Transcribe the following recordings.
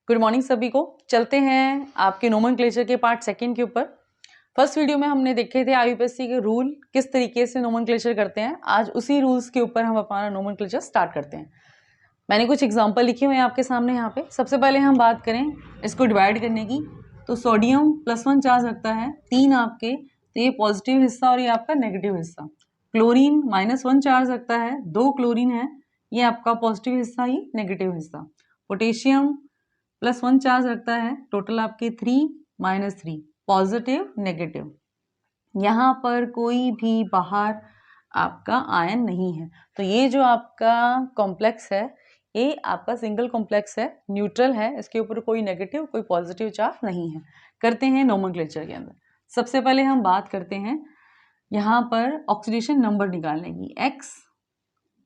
Good morning सभी को। चलते हैं आपके नोमेनक्लेचर के पार्ट सेकंड के ऊपर। फर्स्ट वीडियो में हमने देखे थे आईयूपीएससी के रूल किस तरीके से नोमेनक्लेचर करते हैं। आज उसी रूल्स के ऊपर हम अपना नोमेनक्लेचर स्टार्ट करते हैं। मैंने कुछ एग्जांपल लिखे हुए हैं आपके सामने यहाँ पे। सबसे पहले हम बात करें इसको डिवाइड करने की, तो सोडियम +1 चार्ज रखता है 3 आपके, तो ये पॉजिटिव हिस्सा और ये आपका नेगेटिव हिस्सा। क्लोरीन -1 चार्ज रखता है, 2 क्लोरीन है, ये आपका पॉजिटिव हिस्सा, ये नेगेटिव हिस्सा। पोटेशियम +1 चार्ज रखता है, टोटल आपके 3 -3 पॉजिटिव नेगेटिव। यहाँ पर कोई भी बाहर आपका आयन नहीं है, तो ये जो आपका कॉम्प्लेक्स है ये आपका सिंगल कॉम्प्लेक्स है, न्यूट्रल है, इसके ऊपर कोई नेगेटिव कोई पॉजिटिव चार्ज नहीं है। करते हैं नोमेनक्लेचर के अंदर। सबसे पहले हम बात करते हैं यहाँ पर ऑक्सीडेशन नंबर निकालने की। X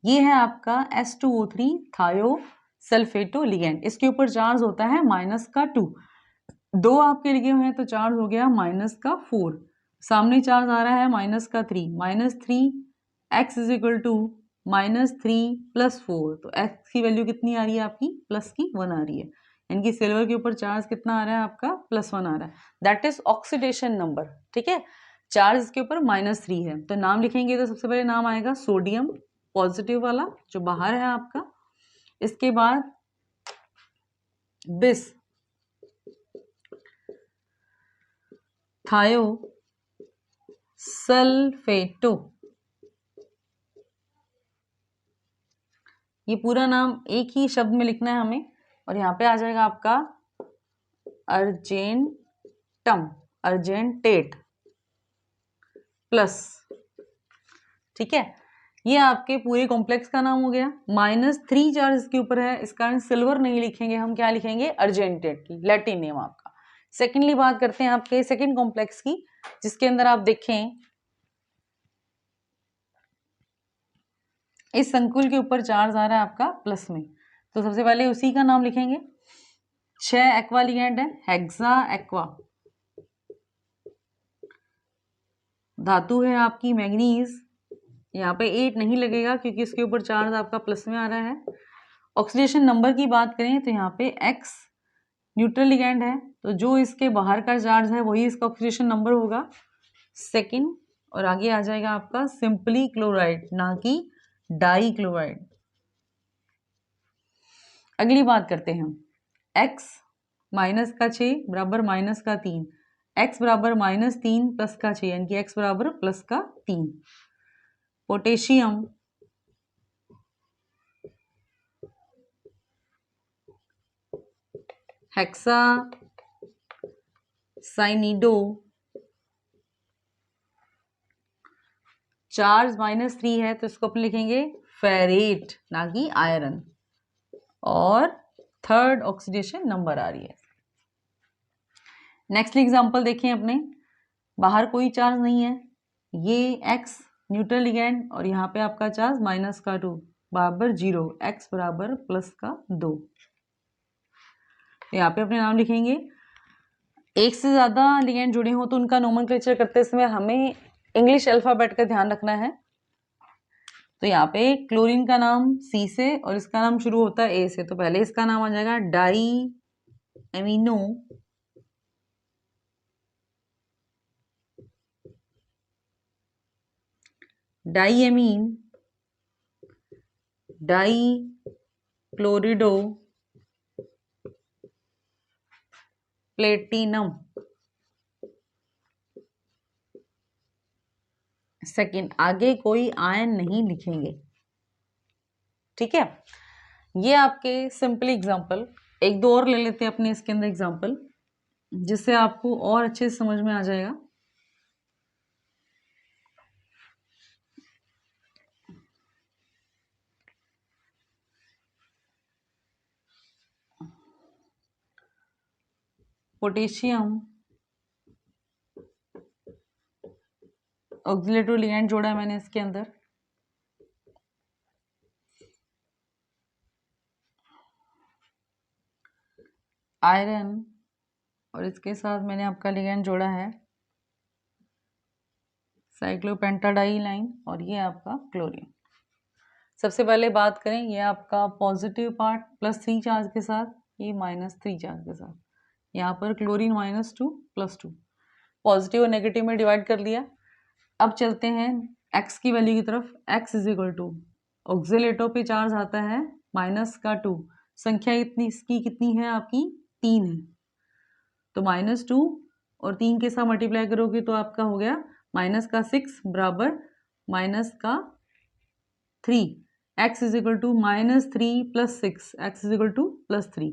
ये है आपका S2O3 थायोसल्फेटो लिगेंड, इसके ऊपर चार्ज होता है -2। 2 आपके लिखे हुए हैं तो चार्ज हो गया -4। सामने चार्ज आ रहा है -3 -3 x इज इक्वल टू -3 + 4, तो x की वैल्यू कितनी आ रही है आपकी +1 आ रही है। यानी कि सिल्वर के ऊपर चार्ज कितना आ रहा है आपका +1 आ रहा है, दैट इज ऑक्सीडेशन नंबर। ठीक है, चार्ज इसके ऊपर -3 है, तो नाम लिखेंगे तो सबसे पहले नाम आएगा सोडियम पॉजिटिव वाला जो बाहर है आपका। इसके बाद बिस थायोसल्फेटो, ये पूरा नाम एक ही शब्द में लिखना है हमें, और यहाँ पे आ जाएगा आपका अर्जेंटेट प्लस। ठीक है, ये आपके पूरे कॉम्प्लेक्स का नाम हो गया। -3 चार्ज इसके ऊपर है, इस कारण सिल्वर नहीं लिखेंगे हम, क्या लिखेंगे अर्जेंटेट, लैटिन नेम आपका। सेकेंडली बात करते हैं आपके सेकेंड कॉम्प्लेक्स की, जिसके अंदर आप देखें इस संकुल के ऊपर चार्ज आ रहा है आपका प्लस में, तो सबसे पहले उसी का नाम लिखेंगे। 6 एक्वा लिगेंड है, हेक्सा एक्वा। धातु है आपकी मैग्नीज, यहाँ पे 8 नहीं लगेगा क्योंकि इसके ऊपर चार्ज आपका प्लस में आ रहा है। ऑक्सीडेशन नंबर की बात करें तो यहाँ पे X न्यूट्रल लिगेंड है, तो जो इसके बाहर का चार्ज है वही इसका ऑक्सीडेशन नंबर होगा सेकंड, और आगे आ जाएगा आपका सिंपली क्लोराइड, ना कि डाई क्लोराइड। अगली बात करते हैं हम X -6 बराबर -3, X बराबर -3 +6, यानी कि X बराबर +3। पोटेशियम हेक्सा साइनिडो, चार्ज -3 है तो इसको अपन लिखेंगे फेरेट, ना कि आयरन, और थर्ड ऑक्सीडेशन नंबर आ रही है। नेक्स्ट एग्जांपल देखें अपने, बाहर कोई चार्ज नहीं है, ये X न्यूट्रल लिगेंड और यहाँ पे आपका चार्ज -2 बराबर 0, X बराबर +2। यहाँ पे अपने नाम लिखेंगे। एक से ज्यादा लिगेंड जुड़े हो तो उनका नोमेनक्लेचर करते समय हमें इंग्लिश अल्फाबेट का ध्यान रखना है। तो यहाँ पे क्लोरीन का नाम C से और इसका नाम शुरू होता है A से, तो पहले इसका नाम आ जाएगा di amino diamine di chlorido platinum. Second, आगे कोई आयन नहीं लिखेंगे। ठीक है, ये आपके सिंपल एग्जांपल। एक दो और ले लेते हैं अपने इसके अंदर एग्जांपल, जिससे आपको और अच्छे से समझ में आ जाएगा। पोटेशियम ऑक्सीलेटरी लिगेंड जोड़ा है मैंने इसके अंदर। आयरन, और इसके साथ मैंने आपका लिगेंड जोड़ा है साइक्लोपेंटाडाइलाइन, और ये आपका क्लोरीन। सबसे पहले बात करें, ये आपका पॉजिटिव पार्ट +3 चार्ज के साथ, ये -3 चार्ज के साथ, यहाँ पर क्लोरीन -2 +2, पॉजिटिव और नेगेटिव में डिवाइड कर लिया। अब चलते हैं x की वैल्यू की तरफ। x = ऑक्सीलेटो पे चार्ज आता है -2, संख्या इतनी इसकी कितनी है आपकी 3 है, तो -2 और 3 के साथ मल्टीप्लाई करोगे तो आपका हो गया -6 बराबर -3। x = -3 + 6, x = +3,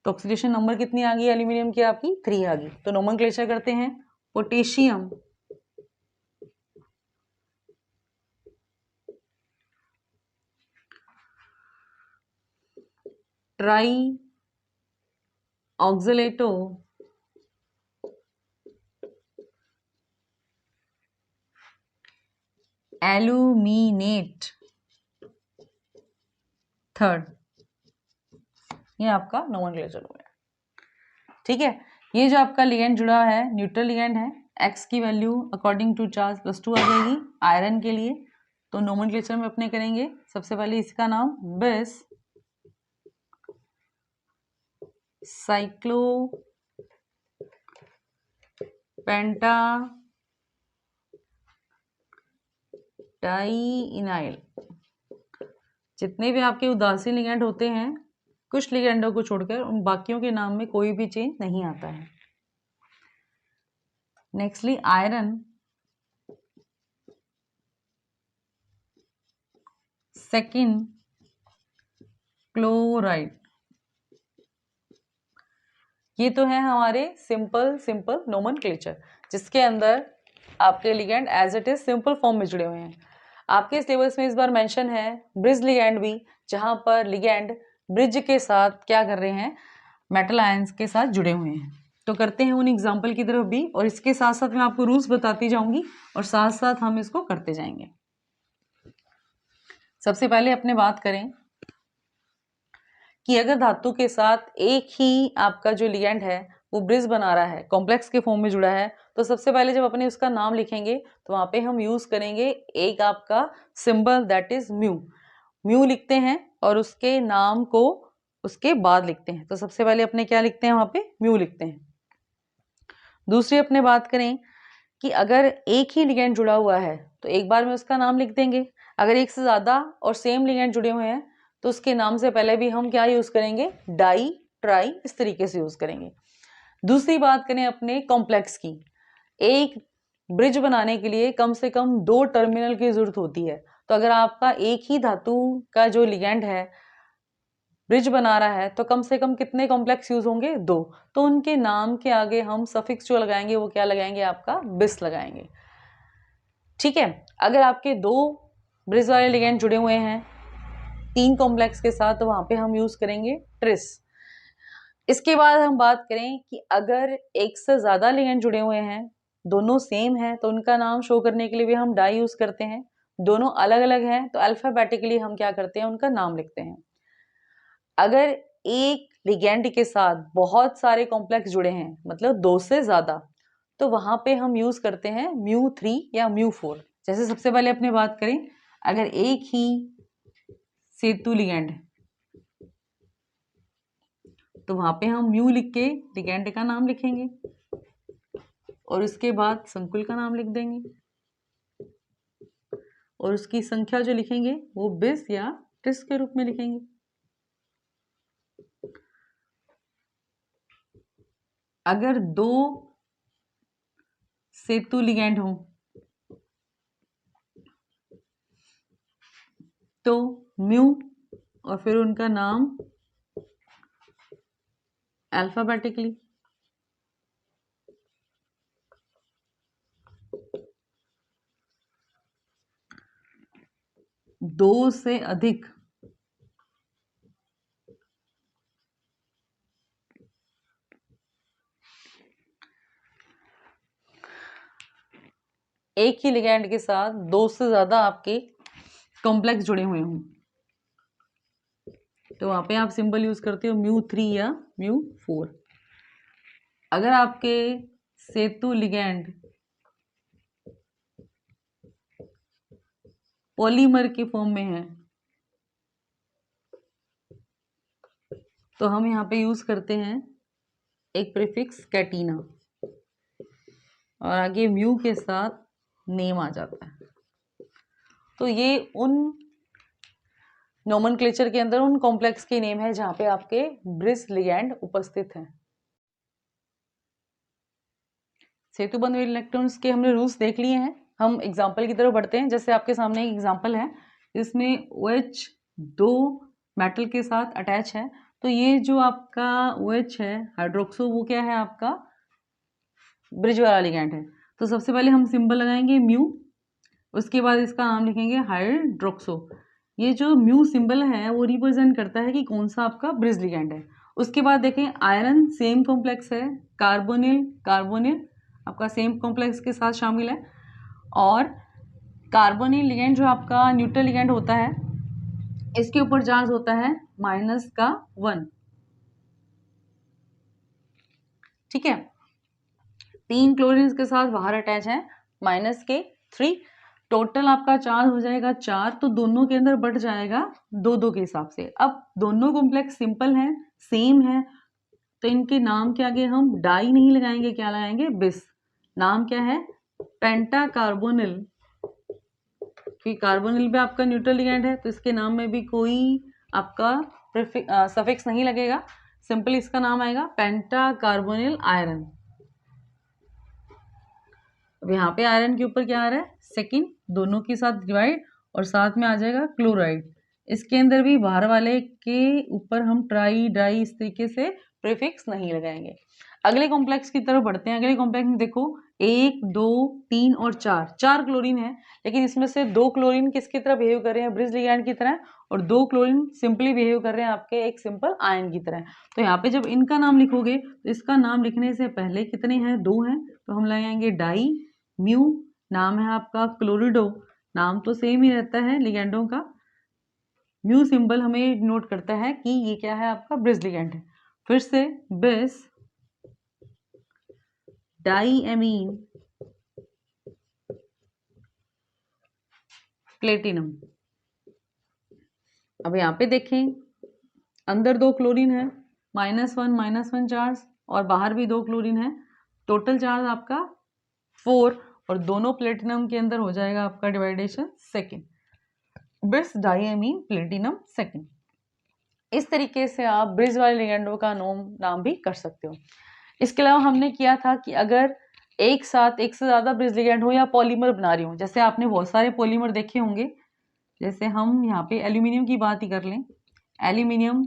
तो ऑक्सीडेशन नंबर कितनी आ गई एल्यूमिनियम की आपकी 3 आ गई। तो नोमेनक्लेचर करते हैं। पोटेशियम ट्राई ऑक्सीलेटो एल्यूमिनेट थर्ड, ये आपका नोमेनक्लेचर हो गया। ठीक है, ये जो आपका लिगेंड जुड़ा है न्यूट्रल लिगेंड है। x की वैल्यू अकॉर्डिंग टू चार्ज +2 आ जाएगी आयरन के लिए। तो नोमेनक्लेचर में अपने करेंगे, सबसे पहले इसका नाम बिस साइक्लो पेंटा डाइइनाइल। जितने भी आपके उदासीन लिगेंड होते हैं, कुछ लिगेंडों को छोड़कर उन बाकियों के नाम में कोई भी चेंज नहीं आता है। Nextly iron second chloride. ये तो है हमारे सिंपल नोमेनक्लेचर, जिसके अंदर आपके ligand as it is simple form में जुड़े हुए हैं। आपके सिलेबस में इस बार मेंशन है ब्रिज लिगेंड भी, जहां पर लिगेंड ब्रिज के साथ क्या कर रहे हैं, मेटल आयंस के साथ जुड़े हुए हैं। तो करते हैं उन एग्जाम्पल की तरफ भी, और इसके साथ साथ मैं आपको रूल्स बताती जाऊंगी और साथ साथ हम इसको करते जाएंगे। सबसे पहले अपने बात करें कि अगर धातु के साथ एक ही आपका जो लिगेंड है वो ब्रिज बना रहा है, कॉम्प्लेक्स के फॉर्म में जुड़ा है, तो सबसे पहले जब अपने उसका नाम लिखेंगे तो वहां पे हम यूज करेंगे एक आपका सिंबल दैट इज म्यू लिखते हैं और उसके नाम को उसके बाद लिखते हैं। तो सबसे पहले अपने क्या लिखते हैं, वहां पे म्यू लिखते हैं। दूसरी अपने बात करें कि अगर एक ही लिगेंड जुड़ा हुआ है तो एक बार में उसका नाम लिख देंगे। अगर एक से ज्यादा और सेम लिगेंड जुड़े हुए हैं तो उसके नाम से पहले भी हम क्या यूज करेंगे, डाई, ट्राई, इस तरीके से यूज करेंगे। दूसरी बात करें अपने कॉम्प्लेक्स की, एक ब्रिज बनाने के लिए कम से कम 2 टर्मिनल की जरूरत होती है। तो अगर आपका एक ही धातु का जो लिगेंड है ब्रिज बना रहा है तो कम से कम कितने कॉम्प्लेक्स यूज होंगे, 2। तो उनके नाम के आगे हम सफिक्स जो लगाएंगे वो क्या लगाएंगे, आपका बिस लगाएंगे। ठीक है, अगर आपके 2 ब्रिज वाले लिगेंड जुड़े हुए हैं 3 कॉम्प्लेक्स के साथ तो वहां पे हम यूज करेंगे ट्रिस। इसके बाद हम बात करें कि अगर एक से ज्यादा लिगेंड जुड़े हुए हैं, दोनों सेम है, तो उनका नाम शो करने के लिए भी हम डाई यूज करते हैं। दोनों अलग अलग हैं तो अल्फाबेटिकली हम क्या करते हैं, उनका नाम लिखते हैं। अगर एक लिगेंड के साथ बहुत सारे कॉम्प्लेक्स जुड़े हैं, मतलब 2 से ज्यादा, तो वहां पे हम यूज करते हैं μ3 या μ4। जैसे सबसे पहले अपने बात करें, अगर एक ही सेतु लिगेंड है तो वहां पे हम म्यू लिख के लिगेंड का नाम लिखेंगे और उसके बाद संकुल का नाम लिख देंगे और उसकी संख्या जो लिखेंगे वो बिस या ट्रिस के रूप में लिखेंगे। अगर 2 सेतु लिगेंड हो तो म्यू और फिर उनका नाम अल्फाबेटिकली। दो से अधिक एक ही लिगेंड के साथ 2 से ज्यादा आपके कॉम्प्लेक्स जुड़े हुए हों तो वहां पे आप सिंबल यूज करते हो μ3 या μ4। अगर आपके सेतु लिगेंड पॉलीमर के फॉर्म में है तो हम यहाँ पे यूज करते हैं एक प्रीफिक्स कैटीना और आगे म्यू के साथ नेम आ जाता है। तो ये उन नोमेनक्लेचर के अंदर उन कॉम्प्लेक्स के नेम है जहां पे आपके ब्रिज लिगैंड उपस्थित हैं। सेतुबंध इलेक्ट्रॉन्स के हमने रूल्स देख लिए हैं। हम एग्जाम्पल की तरफ बढ़ते हैं। जैसे आपके सामने एक एग्जाम्पल है, इसमें OH दो मेटल के साथ अटैच है। तो ये जो आपका OH है हाइड्रोक्सो, वो क्या है आपका ब्रिज वाला लिगैंड है। तो सबसे पहले हम सिंबल लगाएंगे म्यू, उसके बाद इसका नाम लिखेंगे हाइड्रोक्सो। ये जो म्यू सिंबल है वो रिप्रेजेंट करता है कि कौन सा आपका ब्रिज लिगैंड है। उसके बाद देखें आयरन सेम कॉम्प्लेक्स है, कार्बोनिल कार्बोनिल आपका सेम कॉम्प्लेक्स के साथ शामिल है। और कार्बोनिल लिगैंड जो आपका न्यूट्रल लिगैंड होता है, इसके ऊपर चार्ज होता है -1। ठीक है, 3 क्लोरीन के साथ बाहर अटैच है -3। टोटल आपका चार्ज हो जाएगा 4, तो दोनों के अंदर बढ़ जाएगा 2-2 के हिसाब से। अब दोनों कॉम्प्लेक्स सिंपल हैं, सेम है, तो इनके नाम के आगे हम डाई नहीं लगाएंगे, क्या लगाएंगे बिस। नाम क्या है पेंटा कार्बोनिल, क्योंकि कार्बोनिल भी आपका न्यूट्रल लिगैंड है तो इसके नाम में भी कोई आपका सफिक्स नहीं लगेगा, सिंपल इसका नाम आएगा पेंटा कार्बोनिल आयरन। अब यहाँ पे आयरन के ऊपर क्या आ रहा है सेकेंड, दोनों के साथ डिवाइड और साथ में आ जाएगा क्लोराइड। इसके अंदर भी बाहर वाले के ऊपर हम ट्राई डाई इस तरीके से प्रीफिक्स नहीं लगाएंगे। अगले कॉम्प्लेक्स की तरफ बढ़ते हैं। अगले कॉम्प्लेक्स में देखो 1 2 3 और 4 क्लोरीन है, लेकिन इसमें से 2 क्लोरीन किसकी तरह बिहेव कर रहे हैं ब्रिज लिगैंड की तरह, और 2 क्लोरीन सिंपली बिहेव कर रहे हैं आपके एक सिंपल आयन की तरह। तो यहाँ पे जब इनका नाम लिखोगे तो इसका नाम लिखने से पहले कितने हैं 2 हैं, तो हम लगाएंगे डाई म्यू, नाम है आपका क्लोरिडो, नाम तो सेम ही रहता है लिगैंडों का। म्यू सिंबल हमें नोट करता है कि ये क्या है आपका ब्रिज लिगैंड है। फिर से बिस डाई एमीन प्लेटिनम। अब यहाँ पे देखें अंदर 2 क्लोरीन है, -1 चार्ज, और बाहर भी 2 क्लोरीन है, टोटल चार्ज आपका 4, और दोनों प्लेटिनम के अंदर हो जाएगा आपका डिवाइडेशन सेकेंड, बिस डाईएमीन प्लेटिनम सेकेंड। इस तरीके से आप ब्रिज वाले लिगैंडों का नाम भी कर सकते हो। इसके अलावा हमने किया था कि अगर एक साथ एक से ज़्यादा ब्रिज लिगैंड हो या पॉलीमर बना रही हो, जैसे आपने बहुत सारे पॉलीमर देखे होंगे, जैसे हम यहाँ पे एल्यूमिनियम की बात ही कर लें, एल्यूमिनियम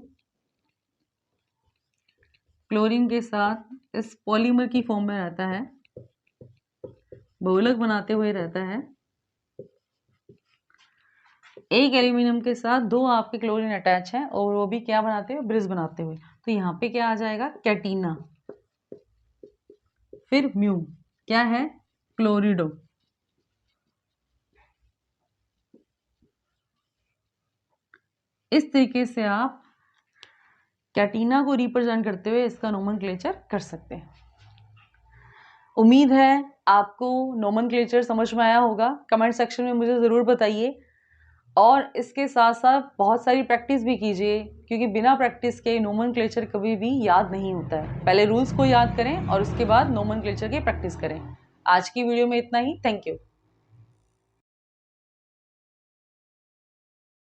क्लोरीन के साथ इस पॉलीमर की फॉर्म में रहता है, बहुलक बनाते हुए रहता है। एक एल्यूमिनियम के साथ 2 आपके क्लोरीन अटैच है और वो भी क्या बनाते हुए ब्रिज बनाते हुए। तो यहाँ पे क्या आ जाएगा कैटीना, फिर म्यू क्या है क्लोरिडो। इस तरीके से आप कैटीना को रिप्रेजेंट करते हुए इसका नोमेनक्लेचर कर सकते हैं। उम्मीद है आपको नोमेनक्लेचर समझ में आया होगा। कमेंट सेक्शन में मुझे ज़रूर बताइए, और इसके साथ साथ बहुत सारी प्रैक्टिस भी कीजिए, क्योंकि बिना प्रैक्टिस के नोमेनक्लेचर कभी भी याद नहीं होता है। पहले रूल्स को याद करें और उसके बाद नोमेनक्लेचर की प्रैक्टिस करें। आज की वीडियो में इतना ही। Thank you.